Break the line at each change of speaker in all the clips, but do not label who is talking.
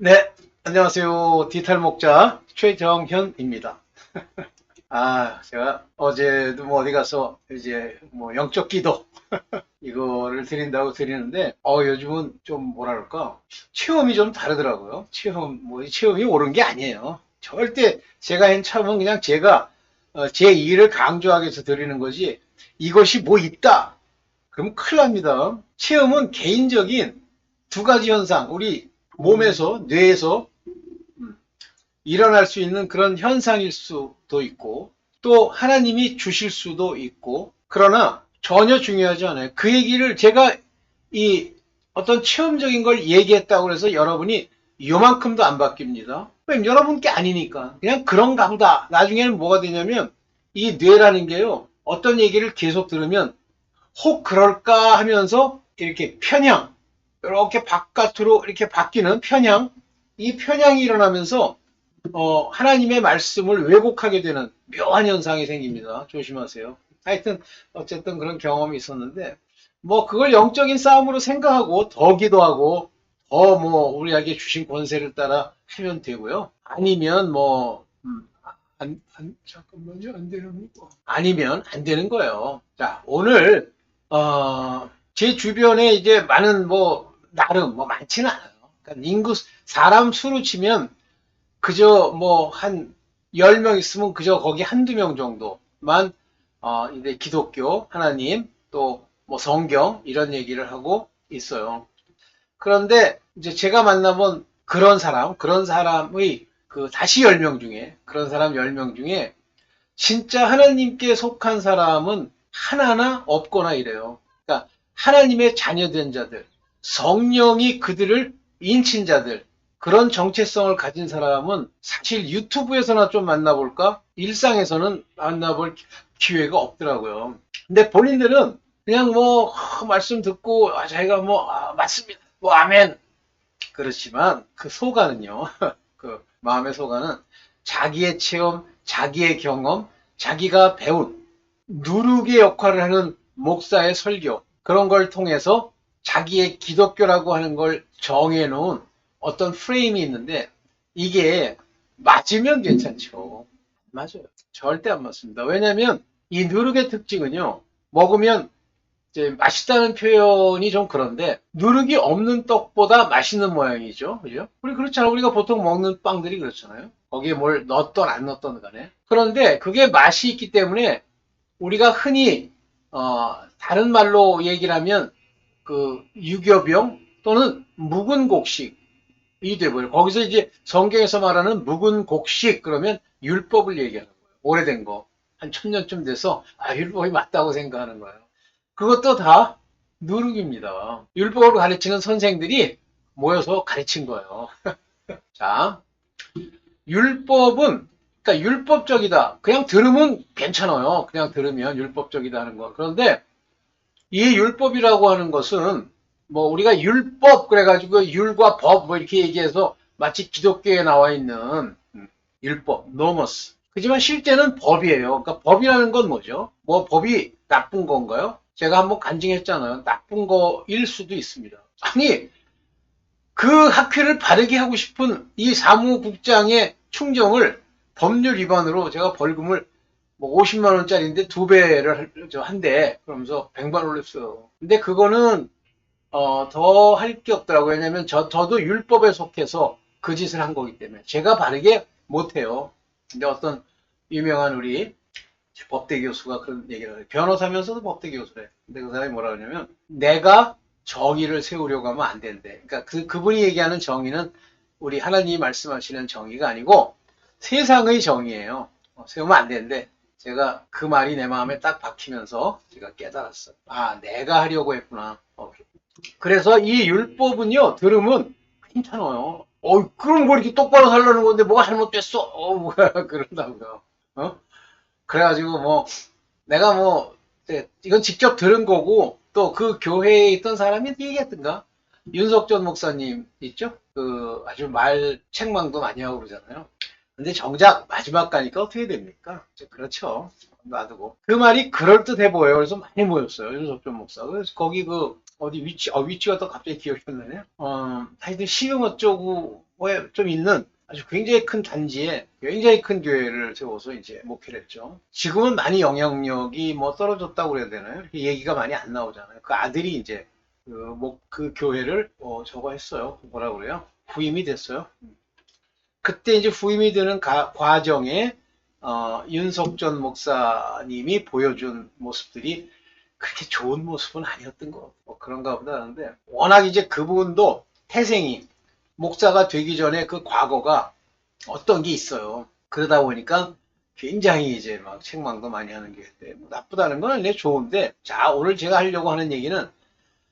네, 안녕하세요. 디지털 목자 최정현입니다. 제가 어제도 뭐 어디 가서 이제 뭐 영적 기도 이거를 드린다고 드리는데, 요즘은 좀 뭐라 그럴까? 체험이 좀 다르더라고요. 이 체험이 옳은 게 아니에요. 절대 제가 한 체험은 그냥 제가 제 일을 강조하기 위해서 드리는 거지, 이것이 뭐 있다, 그럼 큰일 납니다. 체험은 개인적인 두 가지 현상, 우리 몸에서, 뇌에서 일어날 수 있는 그런 현상일 수도 있고, 또 하나님이 주실 수도 있고, 그러나 전혀 중요하지 않아요. 그 얘기를 제가 이 어떤 체험적인 걸 얘기했다고 해서 여러분이 요만큼도 안 바뀝니다. 왜냐면 여러분 게 아니니까. 그냥 그런가 보다. 나중에는 뭐가 되냐면, 이 뇌라는 게요, 어떤 얘기를 계속 들으면 혹 그럴까 하면서 이렇게 편향, 이렇게 바깥으로 이렇게 바뀌는 편향, 이 편향이 일어나면서 하나님의 말씀을 왜곡하게 되는 묘한 현상이 생깁니다. 조심하세요. 하여튼 어쨌든 그런 경험이 있었는데, 뭐 그걸 영적인 싸움으로 생각하고 더 기도하고 더 뭐 우리에게 주신 권세를 따라 하면 되고요. 아니면 뭐 잠깐만요. 안 되는 거. 아니면 안 되는 거예요. 자, 오늘 제 주변에 이제 많은 뭐 나름 뭐 많지는 않아요. 그러니까 인구 사람 수로 치면 그저 뭐 한 10명 있으면 그저 거기 한두 명 정도만 이제 기독교, 하나님, 또 뭐 성경 이런 얘기를 하고 있어요. 그런데 이제 제가 만나본 그런 사람의 그 다시 10명 중에, 그런 사람 10명 중에 진짜 하나님께 속한 사람은 하나나 없거나 이래요. 그러니까 하나님의 자녀된 자들, 성령이 그들을 인친 자들, 그런 정체성을 가진 사람은 사실 유튜브에서나 좀 만나볼까? 일상에서는 만나볼 기회가 없더라고요. 근데 본인들은 그냥 뭐 말씀 듣고 자기가 뭐 맞습니다. 뭐 아멘. 그렇지만 그 속안은요. 그 마음의 속안은 자기의 체험, 자기의 경험, 자기가 배운 누룩의 역할을 하는 목사의 설교, 그런 걸 통해서 자기의 기독교라고 하는 걸 정해놓은 어떤 프레임이 있는데, 이게 맞으면 괜찮죠. 맞아요. 절대 안 맞습니다. 왜냐하면 이 누룩의 특징은요, 먹으면 이제 맛있다는 표현이 좀 그런데, 누룩이 없는 떡보다 맛있는 모양이죠. 그죠? 우리 그렇잖아요. 우리가 보통 먹는 빵들이 그렇잖아요. 거기에 뭘 넣었던 안 넣었던 간에. 그런데 그게 맛이 있기 때문에 우리가 흔히 다른 말로 얘기를 하면 그 유교병 또는 묵은 곡식이 돼버려요. 거기서 이제 성경에서 말하는 묵은 곡식 그러면 율법을 얘기하는 거예요. 오래된 거. 한 1000년쯤 돼서 율법이 맞다고 생각하는 거예요. 그것도 다 누룩입니다. 율법을 가르치는 선생들이 모여서 가르친 거예요. 자, 율법은, 그러니까 율법적이다. 그냥 들으면 괜찮아요. 그냥 들으면 율법적이다 하는 거. 그런데 이 율법이라고 하는 것은 뭐 우리가 율법 그래가지고 율과 법 뭐 이렇게 얘기해서 마치 기독교에 나와 있는 율법, 노머스. 하지만 실제는 법이에요. 그러니까 법이라는 건 뭐죠? 뭐 법이 나쁜 건가요? 제가 한번 간증했잖아요. 나쁜 거일 수도 있습니다. 아니, 그 학회를 바르게 하고 싶은 이 사무국장의 충정을 법률 위반으로 제가 벌금을 뭐 50만 원짜리인데 두 배를 한대. 그러면서 100만 원 올렸어요. 근데 그거는 더 할 게 없더라고요. 왜냐면 저도 율법에 속해서 그 짓을 한 거기 때문에 제가 바르게 못해요. 근데 어떤 유명한 우리 법대 교수가 그런 얘기를 해요. 변호사면서도 법대 교수래. 근데 그 사람이 뭐라 그러냐면, 내가 정의를 세우려고 하면 안 된대. 그러니까 그분이 얘기하는 정의는 우리 하나님이 말씀하시는 정의가 아니고 세상의 정의예요. 세우면 안 되는데, 제가 그 말이 내 마음에 딱 박히면서 제가 깨달았어요. 내가 하려고 했구나. 그래서 이 율법은요, 들으면 괜찮아요. 그럼 뭐 이렇게 똑바로 살라는 건데 뭐가 잘못됐어? 뭐야, 그런다고요. 어? 그래가지고 뭐 내가 뭐 이건 직접 들은 거고, 또 그 교회에 있던 사람이 얘기했던가. 윤석전 목사님 있죠? 그 아주 말 책망도 많이 하고 그러잖아요. 근데 정작 마지막 가니까 어떻게 됩니까? 그렇죠. 놔두고 그 말이 그럴듯해 보여요. 그래서 많이 모였어요. 윤석전 목사. 그래서 거기 그 어디 위치가 또 갑자기 기억이 안 나네요. 하여튼 시흥 어쩌고 좀 있는 아주 굉장히 큰 단지에 굉장히 큰 교회를 세워서 이제 목회를 했죠. 지금은 많이 영향력이 뭐 떨어졌다고 그래야 되나요? 이렇게 얘기가 많이 안 나오잖아요. 그 아들이 이제 그 교회를 저거 했어요. 뭐라 그래요? 후임이 됐어요. 그때 이제 후임이 되는 과정에 윤석전 목사님이 보여준 모습들이 그렇게 좋은 모습은 아니었던 것 같고 뭐 그런가 보다 하는데 워낙 이제 그분도 태생이 목사가 되기 전에 그 과거가 어떤 게 있어요. 그러다 보니까 굉장히 이제 막 책망도 많이 하는 게 뭐 나쁘다는 건 아니에요. 좋은데 자 오늘 제가 하려고 하는 얘기는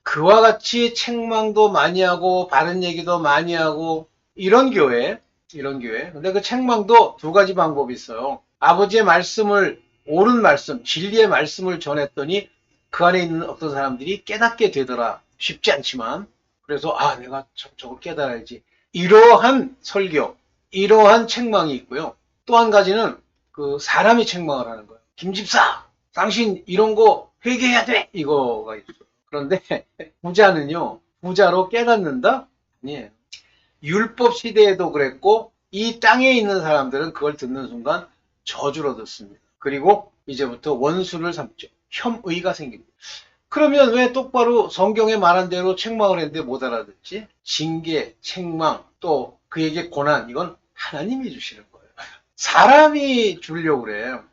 그와 같이 책망도 많이 하고 바른 얘기도 많이 하고 이런 교회 근데 그 책망도 두 가지 방법이 있어요. 아버지의 말씀을 옳은 말씀 진리의 말씀을 전했더니 그 안에 있는 어떤 사람들이 깨닫게 되더라. 쉽지 않지만 그래서 내가 저걸 깨달아야지 이러한 설교 이러한 책망이 있고요. 또 한 가지는 그 사람이 책망을 하는 거예요. 김집사 당신 이런 거 회개해야 돼 이거가 있어요. 그런데 부자로 깨닫는다? 아니에요. 율법 시대에도 그랬고 이 땅에 있는 사람들은 그걸 듣는 순간 저주로 듣습니다. 그리고 이제부터 원수를 삼죠. 혐의가 생깁니다. 그러면 왜 똑바로 성경에 말한 대로 책망을 했는데 못 알아듣지? 징계, 책망, 또 그에게 고난 이건 하나님이 주시는 거예요. 사람이 주려고 그래요.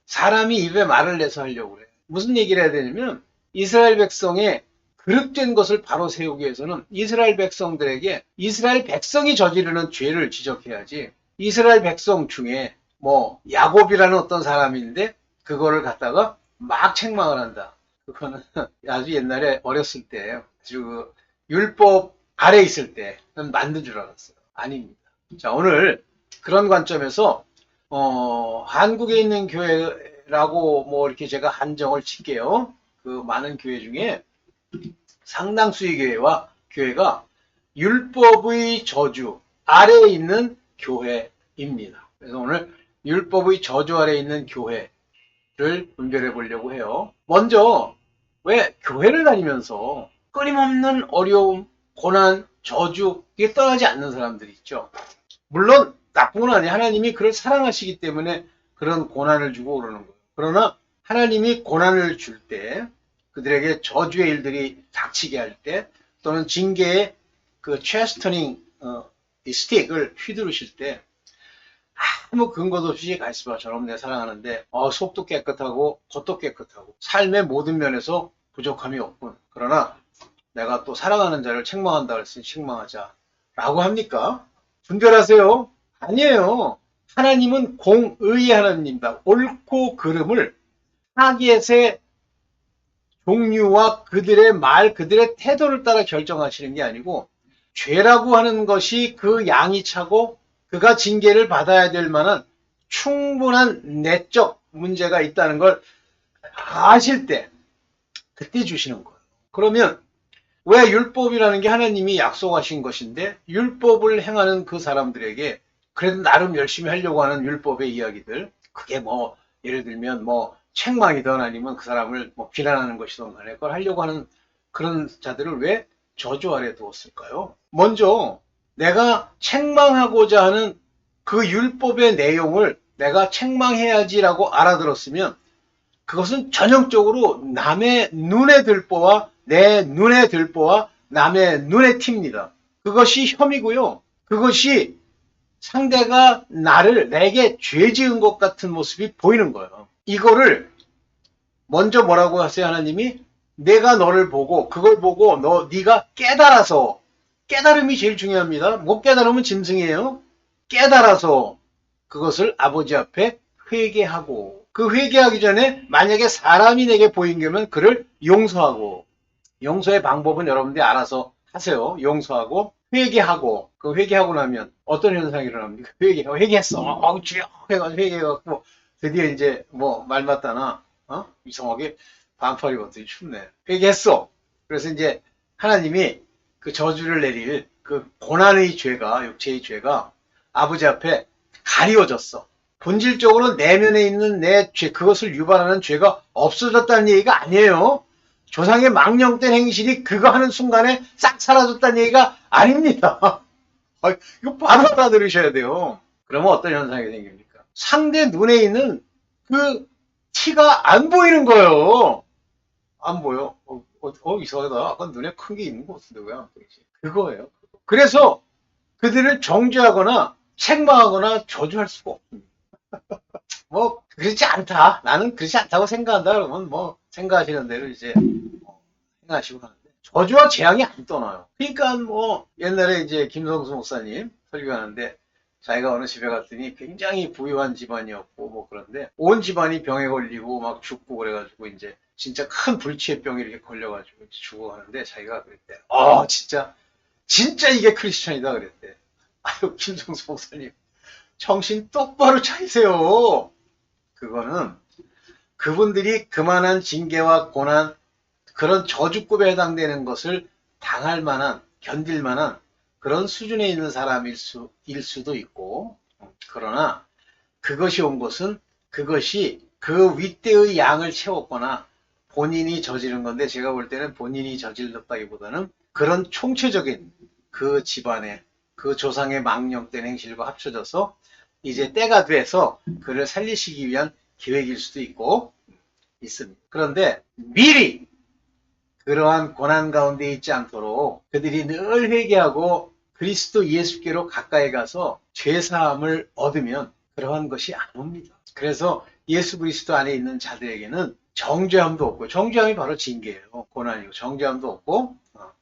사람이 입에 말을 내서 하려고 그래요. 무슨 얘기를 해야 되냐면 이스라엘 백성의 그릇된 것을 바로 세우기 위해서는 이스라엘 백성들에게 이스라엘 백성이 저지르는 죄를 지적해야지 이스라엘 백성 중에 뭐 야곱이라는 어떤 사람인데 그거를 갖다가 막 책망을 한다. 그거는 아주 옛날에 어렸을 때 아주 그 율법 아래 있을 때 만든 줄 알았어요. 아닙니다. 자 오늘 그런 관점에서 한국에 있는 교회라고 뭐 이렇게 제가 한정을 칠게요. 그 많은 교회 중에 상당수의 교회가 율법의 저주 아래에 있는 교회입니다. 그래서 오늘 율법의 저주 아래에 있는 교회를 분별해 보려고 해요. 먼저 왜 교회를 다니면서 끊임없는 어려움, 고난, 저주 이게 떠나지 않는 사람들이 있죠. 물론 나쁜 건 아니에요. 하나님이 그를 사랑하시기 때문에 그런 고난을 주고 그러는 거예요. 그러나 하나님이 고난을 줄 때 그들에게 저주의 일들이 닥치게 할 때 또는 징계의 그 체스터닝 이 스틱을 휘두르실 때 아무 근거도 없이 가시바처럼 내 사랑하는데 속도 깨끗하고 겉도 깨끗하고 삶의 모든 면에서 부족함이 없군. 그러나 내가 또 사랑하는 자를 책망한다 그랬으니 책망하자 라고 합니까? 분별하세요. 아니에요. 하나님은 공의의 하나님입니다. 옳고 그름을 타겟의 종류와 그들의 말, 그들의 태도를 따라 결정하시는 게 아니고 죄라고 하는 것이 그 양이 차고 그가 징계를 받아야 될 만한 충분한 내적 문제가 있다는 걸 아실 때 그때 주시는 거예요. 그러면 왜 율법이라는 게 하나님이 약속하신 것인데 율법을 행하는 그 사람들에게 그래도 나름 열심히 하려고 하는 율법의 이야기들 그게 뭐 예를 들면 뭐 책망이든 아니면 그 사람을 뭐 비난하는 것이든 간에 그걸 하려고 하는 그런 자들을 왜 저주 아래 두었을까요? 먼저 내가 책망하고자 하는 그 율법의 내용을 내가 책망해야지라고 알아들었으면 그것은 전형적으로 남의 눈에 들보와 내 눈에 들보와 남의 눈에 튑니다. 그것이 혐의고요. 그것이 상대가 내게 죄 지은 것 같은 모습이 보이는 거예요. 이거를 먼저 뭐라고 하세요 하나님이? 내가 너를 보고 그걸 보고 네가 깨달아서 깨달음이 제일 중요합니다. 못 깨달으면 짐승이에요. 깨달아서 그것을 아버지 앞에 회개하고 그 회개하기 전에 만약에 사람이 내게 보인 거면 그를 용서하고 용서의 방법은 여러분들이 알아서 하세요. 용서하고 회개하고 그 회개하고 나면 어떤 현상이 일어납니까? 회개했어. 주여 해가지고 회개해갖고 드디어 이제 뭐 말 맞다나 이상하게 반팔 입었더니 춥네. 회개했어. 그래서 이제 하나님이 그 저주를 내릴 그 고난의 죄가 육체의 죄가 아버지 앞에 가리워졌어. 본질적으로 내면에 있는 내 죄, 그것을 유발하는 죄가 없어졌다는 얘기가 아니에요. 조상의 망령된 행실이 그거 하는 순간에 싹 사라졌다는 얘기가 아닙니다. 이거 바로 알아들으셔야 돼요. 그러면 어떤 현상이 생깁니까? 상대 눈에 있는 그 티가 안 보이는 거예요. 안 보여. 이상하다. 아까 눈에 큰 게 있는 것 같은데 왜 안 보이지? 그거예요. 그래서 그들을 정죄하거나 책망하거나 저주할 수가 없습니다. 뭐 그렇지 않다. 나는 그렇지 않다고 생각한다. 그러면 뭐 생각하시는 대로 이제 생각하시고 하는데 저주와 재앙이 안 떠나요. 그러니까 뭐 옛날에 이제 김성수 목사님 설교하는데 자기가 어느 집에 갔더니 굉장히 부유한 집안이었고 뭐 그런데 온 집안이 병에 걸리고 막 죽고 그래가지고 이제 진짜 큰 불치병이 이렇게 걸려가지고 죽어가는데 자기가 그랬대. 진짜 이게 크리스천이다 그랬대. 아유 김성수 목사님 정신 똑바로 차리세요. 그거는 그분들이 그만한 징계와 고난 그런 저주급에 해당되는 것을 당할 만한 견딜 만한 그런 수준에 있는 사람일 수도 있고 그러나 그것이 온 것은 그것이 그 윗대의 양을 채웠거나 본인이 저지른 건데 제가 볼 때는 본인이 저질렀다기보다는 그런 총체적인 그 집안의 그 조상의 망령된 행실과 합쳐져서 이제 때가 돼서 그를 살리시기 위한 계획일 수도 있고 있습니다. 그런데 미리 그러한 고난 가운데 있지 않도록 그들이 늘 회개하고 그리스도 예수께로 가까이 가서 죄사함을 얻으면 그러한 것이 안 옵니다. 그래서 예수 그리스도 안에 있는 자들에게는 정죄함도 없고 정죄함이 바로 징계예요. 고난이고 정죄함도 없고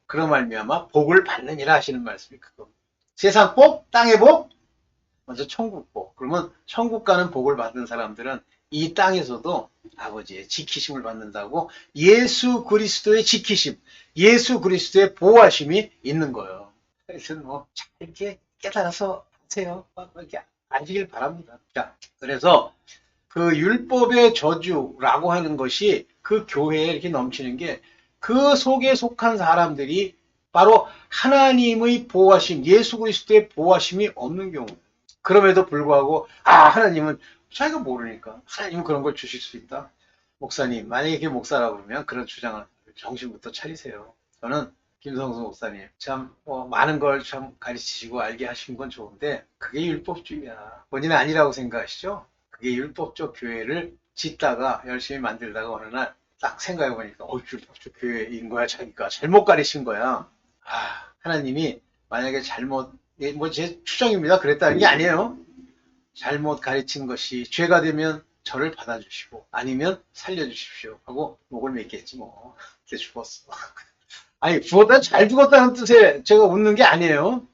그러 말미암아 복을 받느니라 하시는 말씀이 그겁니다. 세상 복, 땅의 복, 먼저 천국 복. 그러면 천국 가는 복을 받은 사람들은 이 땅에서도 아버지의 지키심을 받는다고 예수 그리스도의 지키심, 예수 그리스도의 보호하심이 있는 거예요. 그래서 뭐 잘 이렇게 깨달아서 하세요. 이렇게 아시길 바랍니다. 자, 그래서 그 율법의 저주라고 하는 것이 그 교회에 이렇게 넘치는 게 그 속에 속한 사람들이 바로 하나님의 보호하심, 예수 그리스도의 보호하심이 없는 경우. 그럼에도 불구하고 하나님은 자기가 모르니까 하나님은 그런 걸 주실 수 있다. 목사님 만약에 이게 목사라고 그러면 그런 주장을 정신부터 차리세요. 저는 김성수 목사님 참 많은 걸 참 가르치시고 알게 하신 건 좋은데 그게 율법주의야. 본인은 아니라고 생각하시죠? 그게 율법적 교회를 짓다가 열심히 만들다가 어느 날 딱 생각해 보니까 율법적 교회인 거야. 자기가 잘못 가르친 거야. 하나님이 만약에 잘못 뭐 제 추정입니다. 그랬다는 게 아니에요. 잘못 가르친 것이 죄가 되면 저를 받아주시고 아니면 살려주십시오 하고 목을 맺겠지 뭐. 이렇게 죽었어. 아니 죽었다 잘 죽었다는 뜻에 제가 웃는 게 아니에요.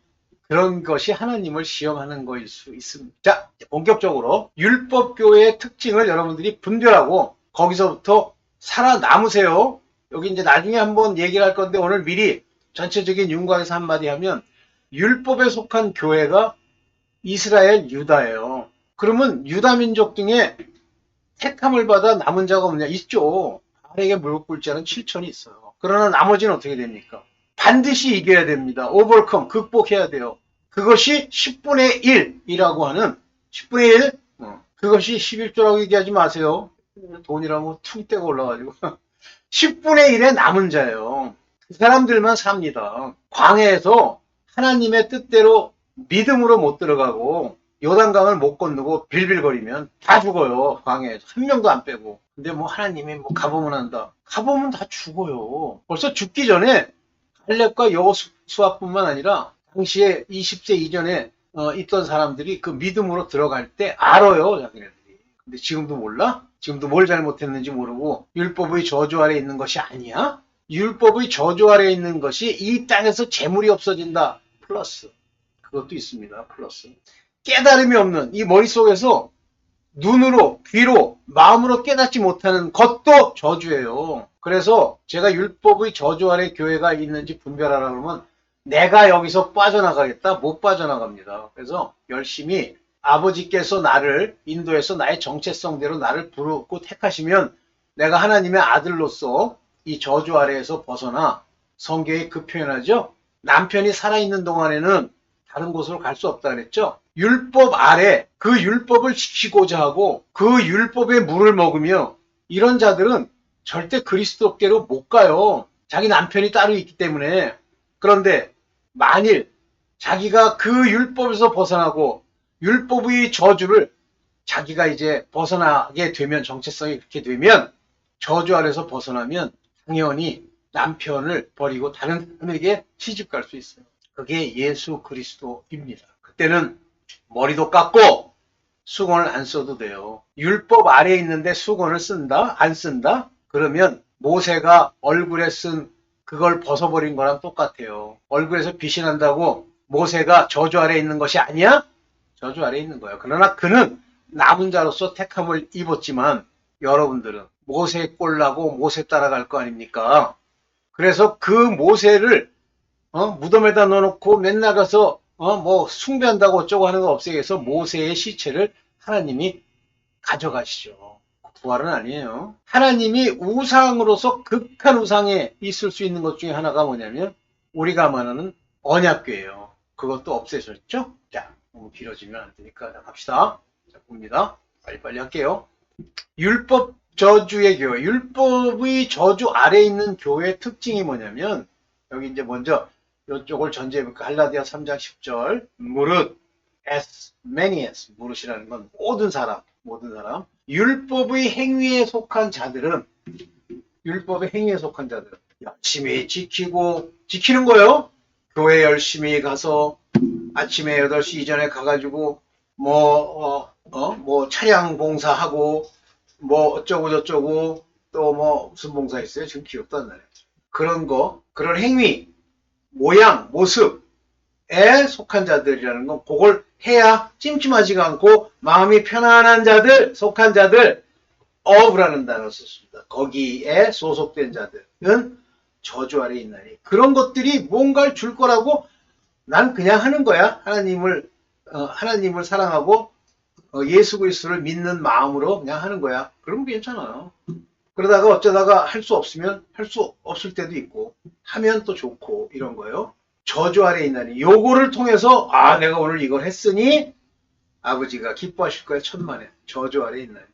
그런 것이 하나님을 시험하는 거일 수 있습니다. 자, 본격적으로 율법교회의 특징을 여러분들이 분별하고 거기서부터 살아남으세요. 여기 이제 나중에 한번 얘기를 할 건데 오늘 미리 전체적인 윤곽에서 한마디 하면 율법에 속한 교회가 이스라엘 유다예요. 그러면 유다 민족 중에 택함을 받아 남은 자가 없냐? 있죠. 바알에게 무릎 꿇지 않은 7천이 있어요. 그러나 나머지는 어떻게 됩니까? 반드시 이겨야 됩니다. 오버컴, 극복해야 돼요. 그것이 10분의 1이라고 하는 10분의 1? 그것이 11조라고 얘기하지 마세요. 돈이라고 퉁 떼고 올라가지고 10분의 1의 남은 자예요. 그 사람들만 삽니다. 광해에서 하나님의 뜻대로 믿음으로 못 들어가고 요단강을 못 건너고 빌빌거리면 다 죽어요. 광해에서 한 명도 안 빼고. 근데 뭐 하나님이 뭐 가보면 한다. 가보면 다 죽어요. 벌써 죽기 전에 갈렙과 여호수아뿐만 아니라 당시에 20세 이전에 있던 사람들이 그 믿음으로 들어갈 때 알아요. 자기네들이. 근데 지금도 몰라? 지금도 뭘 잘못했는지 모르고 율법의 저주 아래 있는 것이 아니야? 율법의 저주 아래 있는 것이 이 땅에서 재물이 없어진다. 플러스. 그것도 있습니다. 플러스. 깨달음이 없는 이 머릿속에서 눈으로, 귀로, 마음으로 깨닫지 못하는 것도 저주예요. 그래서 제가 율법의 저주 아래 교회가 있는지 분별하라 그러면 내가 여기서 빠져나가겠다? 못 빠져나갑니다. 그래서 열심히 아버지께서 나를 인도해서 나의 정체성대로 나를 부르고 택하시면 내가 하나님의 아들로서 이 저주 아래에서 벗어나 성경이 그 표현하죠. 남편이 살아있는 동안에는 다른 곳으로 갈 수 없다 그랬죠. 율법 아래 그 율법을 지키고자 하고 그 율법의 물을 먹으며 이런 자들은 절대 그리스도께로 못 가요. 자기 남편이 따로 있기 때문에. 그런데 만일 자기가 그 율법에서 벗어나고 율법의 저주를 자기가 이제 벗어나게 되면, 정체성이 그렇게 되면, 저주 아래서 벗어나면 당연히 남편을 버리고 다른 사람에게 시집갈 수 있어요. 그게 예수 그리스도입니다. 그때는 머리도 깎고 수건을 안 써도 돼요. 율법 아래에 있는데 수건을 쓴다? 안 쓴다? 그러면 모세가 얼굴에 쓴 그걸 벗어버린 거랑 똑같아요. 얼굴에서 빛이 난다고 모세가 저주 아래에 있는 것이 아니야? 저주 아래에 있는 거예요. 그러나 그는 남은 자로서 택함을 입었지만 여러분들은 모세 꼴나고 모세 따라갈 거 아닙니까? 그래서 그 모세를 무덤에다 넣어놓고 맨날 가서 뭐 숭배한다고 어쩌고 하는 거 없애기 위해서 모세의 시체를 하나님이 가져가시죠. 부활은 아니에요. 하나님이 우상으로서 극한 우상에 있을 수 있는 것 중에 하나가 뭐냐면 우리가 말하는 언약궤예요. 그것도 없애셨죠? 자, 너무 길어지면 안 되니까 갑시다. 자, 봅니다. 빨리빨리 할게요. 율법 저주의 교회, 율법의 저주 아래에 있는 교회의 특징이 뭐냐면 여기 이제 먼저 이쪽을 전제해볼까. 갈라디아 3장 10절 무릇 as many as, 무릇이라는 건 모든 사람, 율법의 행위에 속한 자들은, 율법의 행위에 속한 자들은 열심히 지키는 거예요. 교회 열심히 가서 아침에 8시 이전에 가가지고 뭐 차량 봉사하고 뭐 어쩌고 저쩌고 또 뭐 무슨 봉사 있어요? 지금 기억도 안 나요. 그런 거, 그런 행위, 모양, 모습에 속한 자들이라는 건 그걸 해야 찜찜하지가 않고 마음이 편안한 자들, 속한 자들, of라는 단어를 썼습니다. 거기에 소속된 자들은 저주 아래에 있나니. 그런 것들이 뭔가를 줄 거라고 난 그냥 하는 거야. 하나님을 사랑하고 예수 그리스도를 믿는 마음으로 그냥 하는 거야. 그러면 괜찮아요. 그러다가 어쩌다가 할 수 없으면 할 수 없을 때도 있고 하면 또 좋고 이런 거예요. 저주 아래에 있나니. 요거를 통해서 내가 오늘 이걸 했으니 아버지가 기뻐하실 거야. 천만에. 저주 아래에 있나니.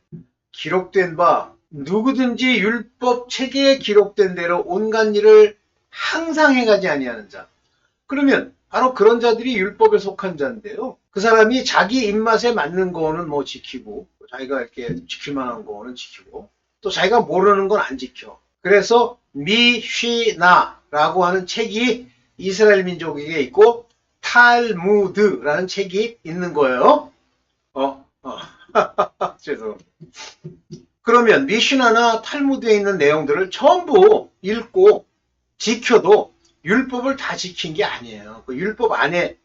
기록된 바 누구든지 율법 체계에 기록된 대로 온갖 일을 항상 해가지 아니하는 자. 그러면 바로 그런 자들이 율법에 속한 자인데요. 그 사람이 자기 입맛에 맞는 거는 뭐 지키고 자기가 이렇게 지킬 만한 거는 지키고 또 자기가 모르는 건 안 지켜. 그래서 미쉬나라고 하는 책이 이스라엘 민족에게 있고 탈무드라는 책이 있는 거예요. 죄송합니다. 그러면 미슈나나 탈무드에 있는 내용들을 전부 읽고 지켜도 율법을 다 지킨 게 아니에요. 그 율법 안에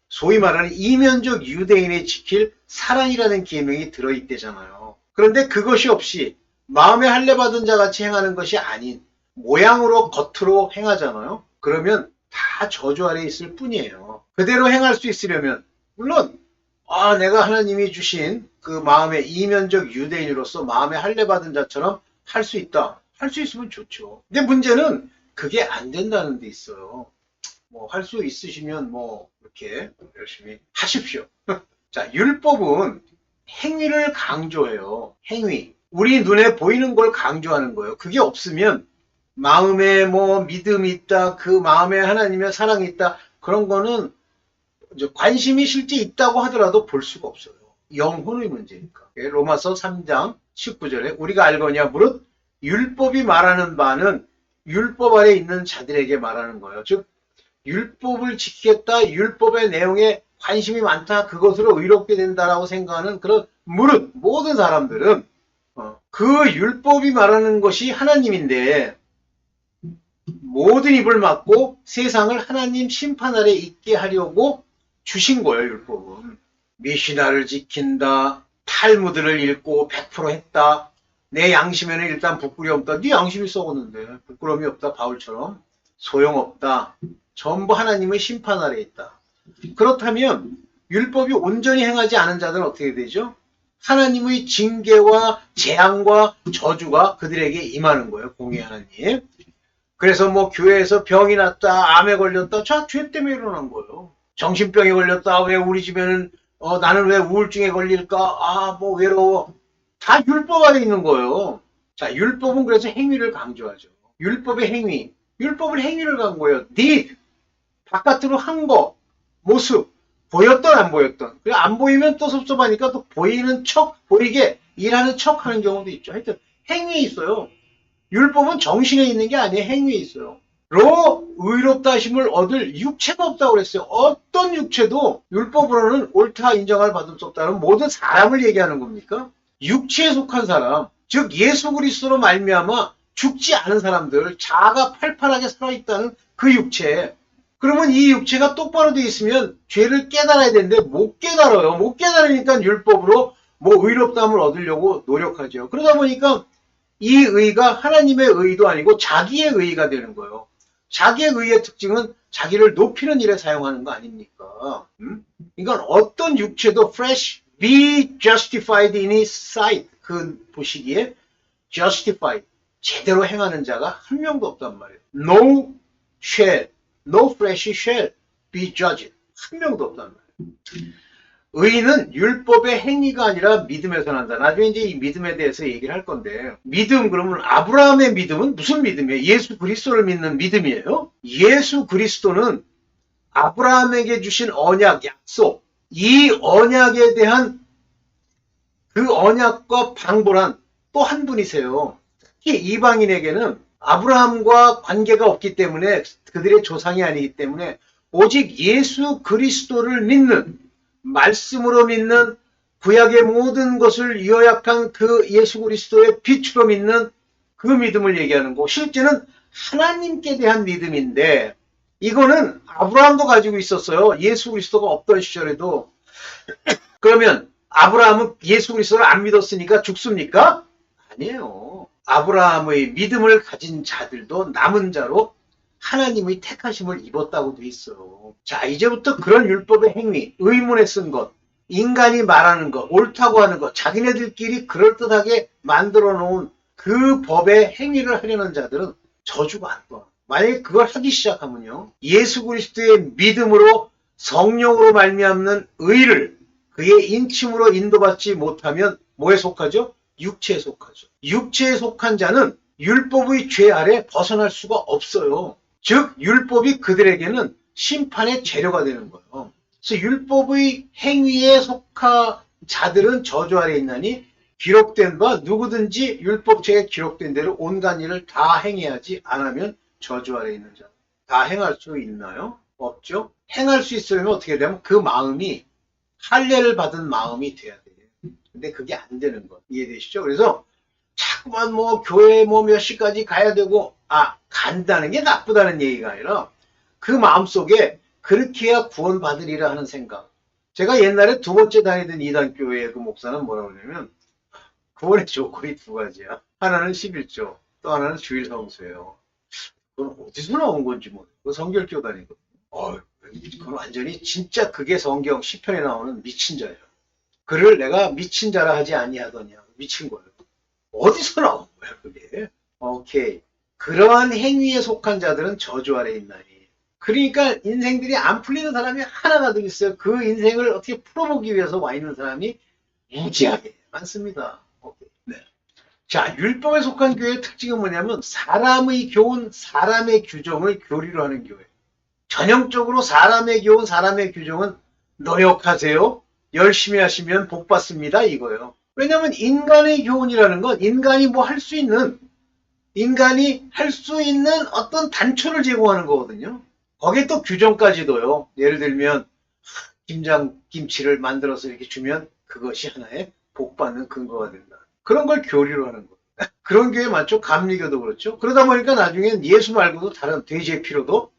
소위 말하는 이면적 유대인이 지킬 사랑이라는 계명이 들어있대잖아요. 그런데 그것이 없이 마음에 할례 받은 자 같이 행하는 것이 아닌 모양으로 겉으로 행하잖아요. 그러면 다 저주 아래에 있을 뿐이에요. 그대로 행할 수 있으려면 물론 내가 하나님이 주신 그 마음의 이면적 유대인으로서 마음에 할례 받은 자처럼 할 수 있다. 할 수 있으면 좋죠. 근데 문제는 그게 안 된다는 데 있어요. 뭐 할 수 있으시면 뭐 이렇게 열심히 하십시오. 자, 율법은 행위를 강조해요. 행위. 우리 눈에 보이는 걸 강조하는 거예요. 그게 없으면 마음에 뭐 믿음이 있다, 그 마음에 하나님의 사랑이 있다, 그런 거는 관심이 실제 있다고 하더라도 볼 수가 없어요. 영혼의 문제니까. 로마서 3장 19절에 우리가 알거냐 무릇 율법이 말하는 바는 율법 아래 있는 자들에게 말하는 거예요. 즉 율법을 지키겠다, 율법의 내용에 관심이 많다, 그것으로 의롭게 된다라고 생각하는 그런 무릇 모든 사람들은 그 율법이 말하는 것이 하나님인데 모든 입을 막고 세상을 하나님 심판 아래 있게 하려고 주신 거예요. 율법은. 미시나를 지킨다, 탈무드를 읽고 100% 했다, 내 양심에는 일단 부끄러움이 없다. 네 양심이 썩었는데 부끄러움이 없다. 바울처럼 소용없다. 전부 하나님의 심판 아래 있다. 그렇다면 율법이 온전히 행하지 않은 자들은 어떻게 되죠? 하나님의 징계와 재앙과 저주가 그들에게 임하는 거예요. 공의 하나님. 그래서 뭐 교회에서 병이 났다, 암에 걸렸다, 죄 때문에 일어난 거예요. 정신병에 걸렸다, 왜 우리 집에는 나는 왜 우울증에 걸릴까, 뭐 외로워. 다 율법 안에 있는 거예요. 자, 율법은 그래서 행위를 강조하죠. 율법의 행위. 율법은 행위를 강조해요. did. 바깥으로 한 거. 모습, 보였던 안 보였던. 그리고 안 보이면 또 섭섭하니까 또 보이는 척, 보이게 일하는 척 하는 경우도 있죠. 하여튼 행위에 있어요. 율법은 정신에 있는 게 아니에요. 행위에 있어요. 로 의롭다 하심을 얻을 육체가 없다고 그랬어요. 어떤 육체도 율법으로는 옳다 인정을 받을 수 없다는 모든 사람을 얘기하는 겁니까? 육체에 속한 사람, 즉 예수 그리스도로 말미암아 죽지 않은 사람들, 자아가 팔팔하게 살아있다는 그 육체. 그러면 이 육체가 똑바로 되어 있으면 죄를 깨달아야 되는데 못 깨달아요. 못 깨달으니까 율법으로 뭐 의롭다함을 얻으려고 노력하죠. 그러다 보니까 이 의가 하나님의 의도 아니고 자기의 의가 되는 거예요. 자기의 의의 특징은 자기를 높이는 일에 사용하는 거 아닙니까? 그러니까 어떤 육체도 flesh be justified in his sight. 그 보시기에 justified 제대로 행하는 자가 한 명도 없단 말이에요. no flesh shall be judged. 한 명도 없단 말이에요. 의는 율법의 행위가 아니라 믿음에서 난다. 나중에 이제 이 믿음에 대해서 얘기를 할 건데, 믿음 그러면 아브라함의 믿음은 무슨 믿음이에요? 예수 그리스도를 믿는 믿음이에요. 예수 그리스도는 아브라함에게 주신 언약, 약속, 이 언약에 대한 그 언약과 방불한 또 한 분이세요. 특히 이방인에게는 아브라함과 관계가 없기 때문에, 그들의 조상이 아니기 때문에 오직 예수 그리스도를 믿는, 말씀으로 믿는, 구약의 모든 것을 요약한 그 예수 그리스도의 빛으로 믿는 그 믿음을 얘기하는 거. 실제는 하나님께 대한 믿음인데, 이거는 아브라함도 가지고 있었어요. 예수 그리스도가 없던 시절에도. 그러면 아브라함은 예수 그리스도를 안 믿었으니까 죽습니까? 아니에요. 아브라함의 믿음을 가진 자들도 남은 자로 하나님의 택하심을 입었다고 돼 있어요. 자, 이제부터 그런 율법의 행위, 의문에 쓴 것, 인간이 말하는 것, 옳다고 하는 것, 자기네들끼리 그럴듯하게 만들어 놓은 그 법의 행위를 하려는 자들은 저주가 안 봐. 만약에 그걸 하기 시작하면요, 예수 그리스도의 믿음으로 성령으로 말미암는 의를 그의 인침으로 인도받지 못하면 뭐에 속하죠? 육체에 속하죠. 육체에 속한 자는 율법의 죄 아래 벗어날 수가 없어요. 즉 율법이 그들에게는 심판의 재료가 되는 거예요. 그래서 율법의 행위에 속한 자들은 저주 아래 있나니 기록된 바 누구든지 율법책에 기록된 대로 온갖 일을 다 행해야지 안 하면 저주 아래 있는 자. 다 행할 수 있나요? 없죠. 행할 수 있으려면 어떻게 되면 그 마음이 할례를 받은 마음이 돼야 돼요. 근데 그게 안 되는 거 이해되시죠? 그래서 자꾸만 뭐 교회 뭐 몇 시까지 가야 되고 간다는 게 나쁘다는 얘기가 아니라 그 마음속에 그렇게 해야 구원받으리라 하는 생각. 제가 옛날에 두 번째 다니던 이단교회의 그 목사는 뭐라고 그러냐면 구원의 조건이 두 가지야. 하나는 11조, 또 하나는 주일 성수예요. 그건 어디서 나온 건지 모르겠어요. 그 성결교 다니거든요. 그건 완전히 진짜 그게 성경 시편에 나오는 미친 자예요. 그를 내가 미친 자라 하지 아니하더냐. 미친 거예요. 어디서 나온 거야 그게. 오케이. 그러한 행위에 속한 자들은 저주 아래 있나니. 그러니까 인생들이 안 풀리는 사람이 하나가득 있어요. 그 인생을 어떻게 풀어보기 위해서 와 있는 사람이 무지하게 많습니다. 오케이. 네. 자, 율법에 속한 교회의 특징은 뭐냐면 사람의 교훈, 사람의 규정을 교리로 하는 교회. 전형적으로 사람의 교훈, 사람의 규정은 노력하세요. 열심히 하시면 복 받습니다. 이거예요. 왜냐하면 인간의 교훈이라는 건 인간이 뭐 할 수 있는, 인간이 할 수 있는 어떤 단초를 제공하는 거거든요. 거기에 또 규정까지도요. 예를 들면 김치를 만들어서 이렇게 주면 그것이 하나의 복 받는 근거가 된다. 그런 걸 교리로 하는 거예요. 그런 교회 많죠. 감리교도 그렇죠. 그러다 보니까 나중엔 예수 말고도 다른 돼지의 피로도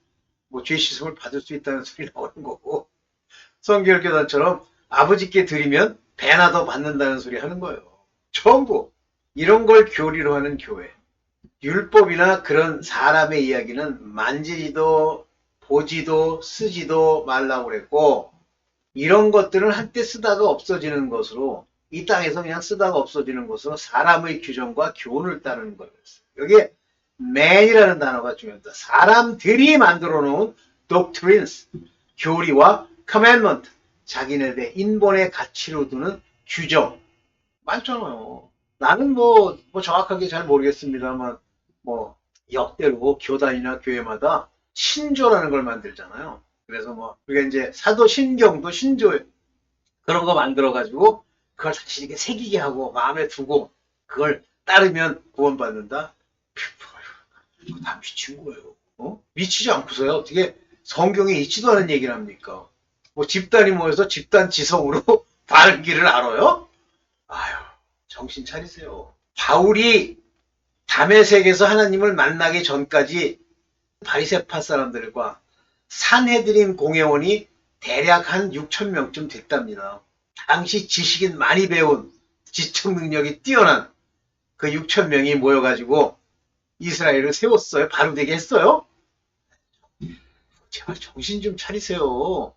뭐 죄 씻음을 받을 수 있다는 소리 나오는 거고, 성결교단처럼 아버지께 드리면 배나 더 받는다는 소리 하는 거예요. 전부 이런 걸 교리로 하는 교회. 율법이나 그런 사람의 이야기는 만지지도 보지도 쓰지도 말라고 그랬고, 이런 것들은 한때 쓰다가 없어지는 것으로, 이 땅에서 그냥 쓰다가 없어지는 것으로 사람의 규정과 교훈을 따르는 거였어요. 여기에 man이라는 단어가 중요합니다. 사람들이 만들어 놓은 doctrines, 교리와 commandment, 자기네들 인본의 가치로 두는 규정 많잖아요. 나는 뭐 정확하게 잘 모르겠습니다만 뭐 역대로 교단이나 교회마다 신조라는 걸 만들잖아요. 그래서 뭐 우리가 이제 사도 신경도 신조 그런 거 만들어가지고 그걸 다시 이렇게 새기게 하고 마음에 두고 그걸 따르면 구원받는다. 이거 다 미친 거예요. 미치지 않고서야 어떻게 성경에 있지도 않은 얘기를 합니까? 뭐 집단이 모여서 집단 지성으로 바른 길을 알아요? 아유, 정신 차리세요. 바울이 다메섹에서 하나님을 만나기 전까지 바리새파 사람들과 산헤드린 공회원이 대략 한 6천 명쯤 됐답니다. 당시 지식인 많이 배운 지적 능력이 뛰어난 그 6천 명이 모여가지고 이스라엘을 세웠어요. 바로 되게 했어요. 제발 정신 좀 차리세요.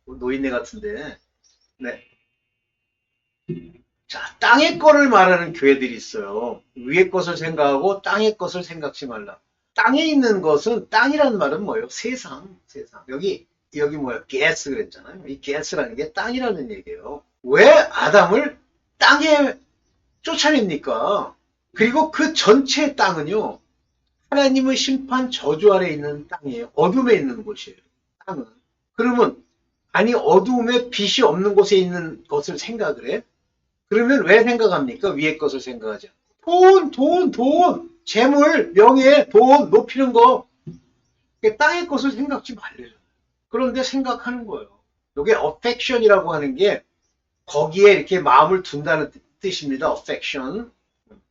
노인네 같은데. 네. 자, 땅의 거를 말하는 교회들이 있어요. 위의 것을 생각하고 땅의 것을 생각지 말라. 땅에 있는 것은 땅이라는 말은 뭐예요? 세상. 여기 뭐예요? 게스 그랬잖아요. 이 게스라는 게 땅이라는 얘기예요. 왜 아담을 땅에 쫓아냅니까? 그리고 그 전체 땅은요. 하나님의 심판 저주 아래 있는 땅이에요. 어둠에 있는 곳이에요. 땅은. 그러면 아니 어두움에 빛이 없는 곳에 있는 것을 생각을 해? 그러면 왜 생각합니까? 위의 것을 생각하죠. 돈, 재물, 명예, 돈, 높이는 거. 땅의 것을 생각지 말래요. 그런데 생각하는 거예요. 이게 affection이라고 하는 게 거기에 이렇게 마음을 둔다는 뜻입니다. affection.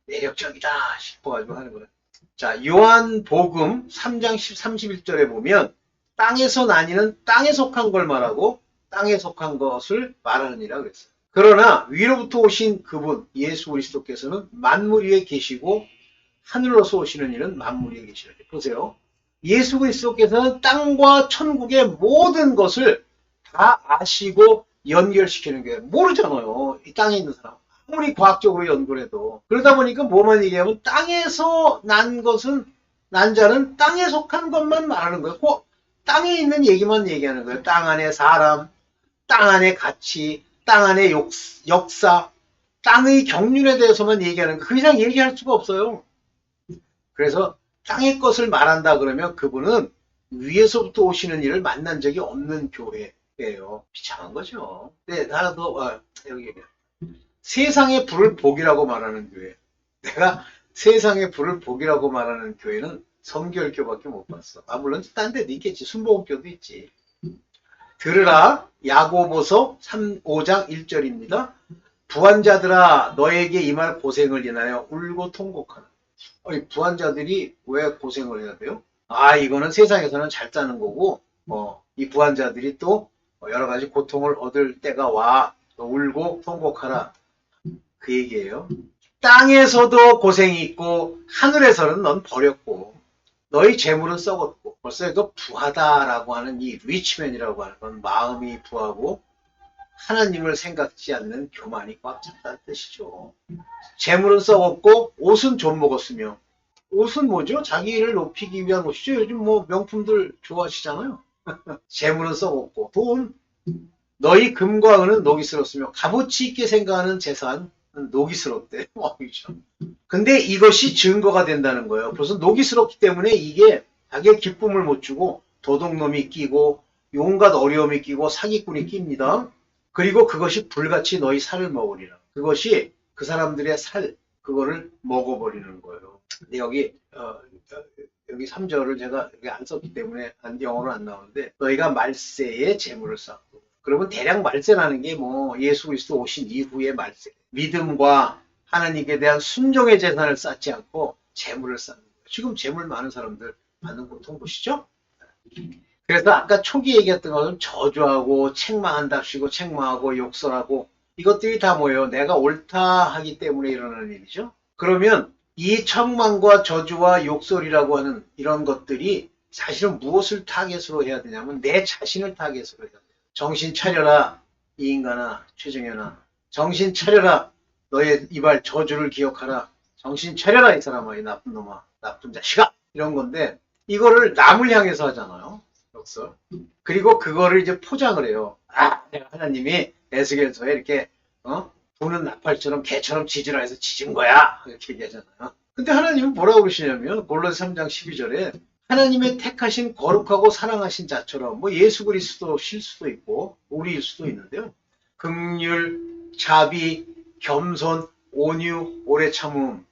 매력적이다 싶어가지고 하는 거예요. 자, 요한복음 3장 31절에 보면 땅에서 나뉘는 땅에 속한 걸 말하고 땅에 속한 것을 말하느니라 그랬어요. 그러나 위로부터 오신 그분 예수 그리스도께서는 만물 위에 계시고 하늘로서 오시는 이는 만물 위에 계시라. 보세요. 예수 그리스도께서는 땅과 천국의 모든 것을 다 아시고 연결시키는 게 모르잖아요. 이 땅에 있는 사람. 아무리 과학적으로 연구를 해도. 그러다 보니까 뭐만 얘기하면 땅에서 난 것은 난 자는 땅에 속한 것만 말하는 거예요. 땅에 있는 얘기만 얘기하는 거예요. 땅 안에 사람, 땅 안에 가치, 땅 안에 역사, 땅의 경륜에 대해서만 얘기하는 거예요. 그 이상 얘기할 수가 없어요. 그래서 땅의 것을 말한다 그러면 그분은 위에서부터 오시는 일을 만난 적이 없는 교회예요. 비참한 거죠. 네, 하나 더 여기 세상의 불을 복이라고 말하는 교회. 내가 세상의 불을 복이라고 말하는 교회는 성결교밖에 못 봤어. 물론 딴 데도 있겠지. 순복음교도 있지. 들으라 야고보서 5장 1절입니다. 부한자들아 너에게 임할 고생을 인하여 울고 통곡하라. 부한자들이 왜 고생을 해야 돼요? 이거는 세상에서는 잘 사는 거고 이 부한자들이 또 여러 가지 고통을 얻을 때가 와. 울고 통곡하라. 그 얘기예요. 땅에서도 고생이 있고 하늘에서는 넌 버렸고 너희 재물은 썩었고 벌써 이거 부하다라고 하는 이 리치맨이라고 하는 건 마음이 부하고 하나님을 생각지 않는 교만이 꽉 찼다는 뜻이죠. 재물은 썩었고 옷은 좀 먹었으며 옷은 뭐죠? 자기를 높이기 위한 옷이죠. 요즘 뭐 명품들 좋아하시잖아요. 재물은 썩었고 돈 너희 금과 은은 녹이스럽으며 값어치 있게 생각하는 재산 녹이스럽대. 근데 이것이 증거가 된다는 거예요. 벌써 녹이스럽기 때문에 이게 자기의 기쁨을 못 주고 도둑놈이 끼고 온갖 어려움이 끼고 사기꾼이 낍니다. 그리고 그것이 불같이 너희 살을 먹으리라. 그것이 그 사람들의 살 그거를 먹어버리는 거예요. 근데 여기 3절을 제가 여기 안 썼기 때문에 영어로 안 나오는데 너희가 말세에 재물을 쌓고 그러면 대략 말세라는 게 뭐 예수 그리스도 오신 이후의 말세. 믿음과 하나님께 대한 순종의 재산을 쌓지 않고 재물을 쌓는 거예요. 지금 재물 많은 사람들 받는 고통 보시죠? 그래서 아까 초기 얘기했던 것은 저주하고 책망한답시고 책망하고 욕설하고 이것들이 다 뭐예요? 내가 옳다 하기 때문에 일어나는 일이죠. 그러면 이 책망과 저주와 욕설이라고 하는 이런 것들이 사실은 무엇을 타겟으로 해야 되냐면 내 자신을 타겟으로 해야 돼요. 정신 차려라 이 인간아 최정현아 정신 차려라 너의 이발 저주를 기억하라 정신 차려라 이 사람아 이 나쁜 놈아 나쁜 자식아 이런 건데 이거를 남을 향해서 하잖아요. 역설. 그리고 그거를 이제 포장을 해요. 내가 하나님이 에스겔서에 이렇게 보는 나팔처럼 개처럼 지지라 해서 지진 거야 이렇게 얘기하잖아요. 근데 하나님은 뭐라고 그러시냐면 골로새 3장 12절에 하나님의 택하신 거룩하고 사랑하신 자처럼 뭐 예수 그리스도실 수도 있고 우리일 수도 있는데요. 긍휼, 자비, 겸손, 온유, 오래 참음을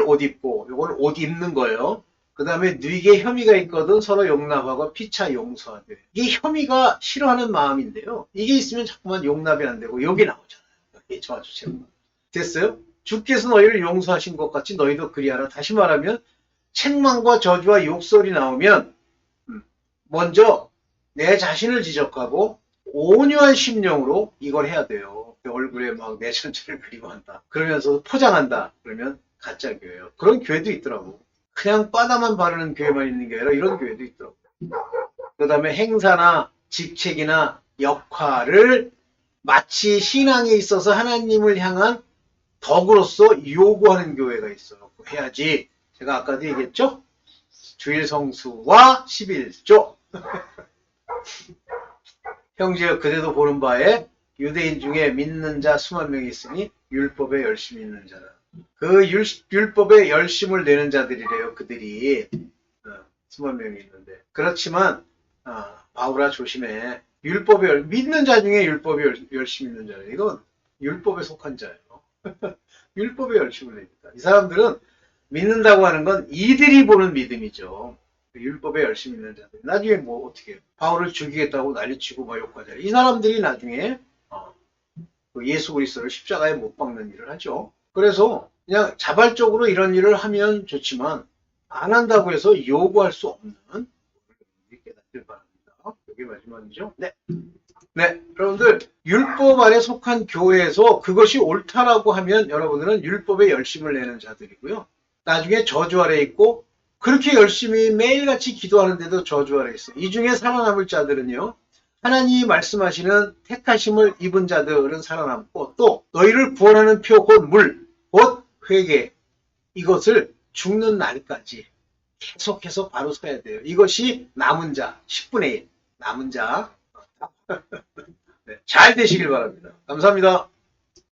옷 입고, 요거는 옷 입는 거예요. 그 다음에 뉘게 혐의가 있거든 서로 용납하고 피차 용서하되. 이게 혐의가 싫어하는 마음인데요. 이게 있으면 자꾸만 용납이 안 되고 여기 나오잖아요. 여기 저와주세요. 됐어요? 주께서 너희를 용서하신 것 같이 너희도 그리하라. 다시 말하면 책망과 저주와 욕설이 나오면 먼저 내 자신을 지적하고 온유한 심령으로 이걸 해야 돼요. 얼굴에 막 내 전체를 그리고 한다. 그러면서 포장한다. 그러면 가짜 교회예요. 그런 교회도 있더라고. 그냥 바다만 바르는 교회만 있는 게 아니라 이런 교회도 있더라고. 그 다음에 행사나 직책이나 역할을 마치 신앙에 있어서 하나님을 향한 덕으로서 요구하는 교회가 있어요. 해야지. 제가 아까도 얘기했죠? 주일 성수와 11조. 형제여 그대도 보는 바에 유대인 중에 믿는 자 수만 명이 있으니 율법에 열심히 있는 자라. 그 율법에 열심을 내는 자들이래요. 그들이 수만 명이 있는데. 그렇지만 바울아 조심해. 율법에 믿는 자 중에 율법에 열심히 있는 자라. 이건 율법에 속한 자예요. 율법에 열심을 냅니다. 이 사람들은 믿는다고 하는 건 이들이 보는 믿음이죠. 율법에 열심히 있는 자들. 나중에 뭐 어떻게 해요? 바울을 죽이겠다고 난리치고 막 욕하잖아요. 이 사람들이 나중에 예수 그리스도를 십자가에 못 박는 일을 하죠. 그래서 그냥 자발적으로 이런 일을 하면 좋지만 안 한다고 해서 요구할 수 없는 깨닫길 바랍니다. 이게 마지막이죠. 네. 네, 여러분들 율법 아래 속한 교회에서 그것이 옳다라고 하면 여러분들은 율법에 열심을 내는 자들이고요. 나중에 저주 아래 있고 그렇게 열심히 매일같이 기도하는데도 저주 아래 있어요. 이 중에 살아남을 자들은요. 하나님이 말씀하시는 택하심을 입은 자들은 살아남고 또 너희를 구원하는 표 곧 물, 곧 회개 이것을 죽는 날까지 계속해서 바로 서야 돼요. 이것이 남은 자 10분의 1 남은 자 네, 잘 되시길 바랍니다. 감사합니다.